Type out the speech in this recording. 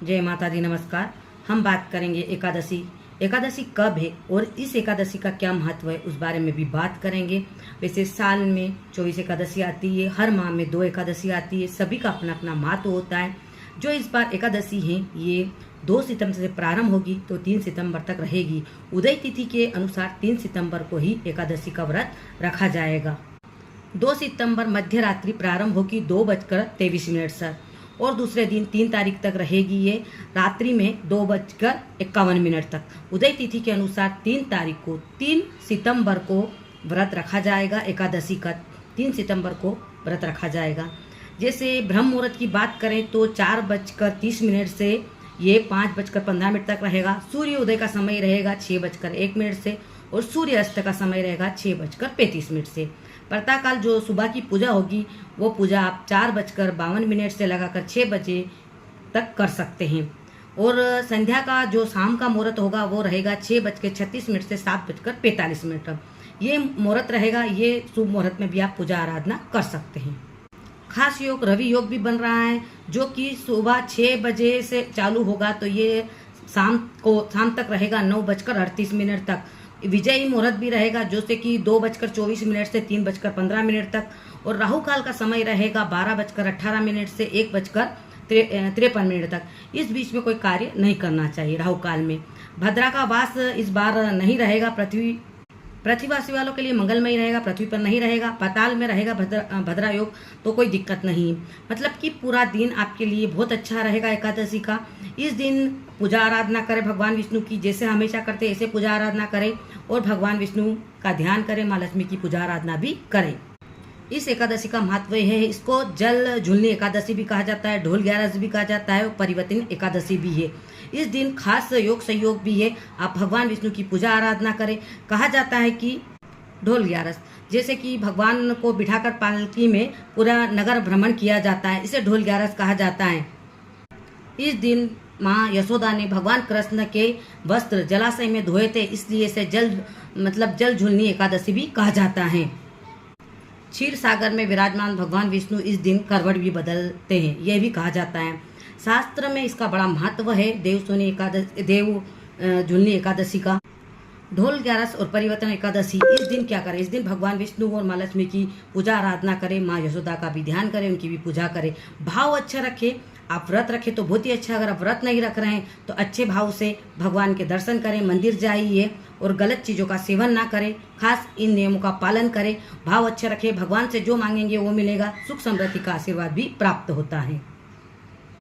जय माता दी। नमस्कार। हम बात करेंगे एकादशी। एकादशी कब है और इस एकादशी का क्या महत्व है उस बारे में भी बात करेंगे। वैसे साल में 24 एकादशी आती है, हर माह में 2 एकादशी आती है, सभी का अपना अपना महत्व होता है। जो इस बार एकादशी है ये 2 सितंबर से प्रारंभ होगी तो 3 सितंबर तक रहेगी। उदय तिथि के अनुसार 3 सितंबर को ही एकादशी का व्रत रखा जाएगा। 2 सितंबर मध्य रात्रि प्रारंभ होगी 2:23 से और दूसरे दिन 3 तारीख तक रहेगी ये रात्रि में 2:51 तक। उदय तिथि के अनुसार 3 तारीख को 3 सितंबर को व्रत रखा जाएगा। एकादशी का 3 सितंबर को व्रत रखा जाएगा। जैसे ब्रह्म मुहूर्त की बात करें तो 4:30 से ये 5:15 तक रहेगा। सूर्य उदय का समय रहेगा 6:01 से और सूर्य अस्त का समय रहेगा 6:35 से। प्रातःकाल जो सुबह की पूजा होगी वो पूजा आप 4:52 से लगाकर 6 बजे तक कर सकते हैं। और संध्या का जो शाम का मुहूर्त होगा वो रहेगा 6:36 से 7:45 तक। ये मुहूर्त रहेगा। ये शुभ मुहूर्त में भी आप पूजा आराधना कर सकते हैं। खास योग रवि योग भी बन रहा है जो कि सुबह 6 बजे से चालू होगा तो ये शाम तक रहेगा 9:38 तक। विजयी मुहूर्त भी रहेगा जो से कि 2:24 से 3:15 तक। और राहु काल का समय रहेगा 12:18 से 1:53 तक। इस बीच में कोई कार्य नहीं करना चाहिए राहु काल में। भद्रा का वास इस बार नहीं रहेगा। पृथ्वीवासी वालों के लिए मंगलमय रहेगा, पृथ्वी पर नहीं रहेगा। पाताल में रहेगा भद्रा योग तो कोई दिक्कत नहीं। मतलब कि पूरा दिन आपके लिए बहुत अच्छा रहेगा एकादशी का। इस दिन पूजा आराधना करें भगवान विष्णु की, जैसे हमेशा करते ऐसे पूजा आराधना करें और भगवान विष्णु का ध्यान करें। माँ लक्ष्मी की पूजा आराधना भी करें। इस एकादशी का महत्व है, इसको जल झुलनी एकादशी भी कहा जाता है, ढोल ग्यारस भी कहा जाता है और परिवर्तन एकादशी भी है। इस दिन खास योग संयोग भी है। आप भगवान विष्णु की पूजा आराधना करें। कहा जाता है कि ढोल ग्यारस जैसे कि भगवान को बिठाकर पालकी में पूरा नगर भ्रमण किया जाता है, इसे ढोल ग्यारस कहा जाता है। इस दिन माँ यशोदा ने भगवान कृष्ण के वस्त्र जलाशय में धोए थे, इसलिए इसे जल झुलनी एकादशी भी कहा जाता है। क्षीर सागर में विराजमान भगवान विष्णु इस दिन करवट भी बदलते हैं, यह भी कहा जाता है। शास्त्र में इसका बड़ा महत्व है। देव झुलनी एकादशी का। ढोल ग्यारस और परिवर्तन एकादशी इस दिन क्या करें? इस दिन भगवान विष्णु और माँ लक्ष्मी की पूजा आराधना करें। माँ यशोदा का भी ध्यान करें, उनकी भी पूजा करें। भाव अच्छा रखें। आप व्रत रखें तो बहुत ही अच्छा। अगर आप व्रत नहीं रख रहे हैं तो अच्छे भाव से भगवान के दर्शन करें, मंदिर जाइए और गलत चीज़ों का सेवन ना करें। खास इन नियमों का पालन करें। भाव अच्छा रखें। भगवान से जो मांगेंगे वो मिलेगा। सुख समृद्धि का आशीर्वाद भी प्राप्त होता है।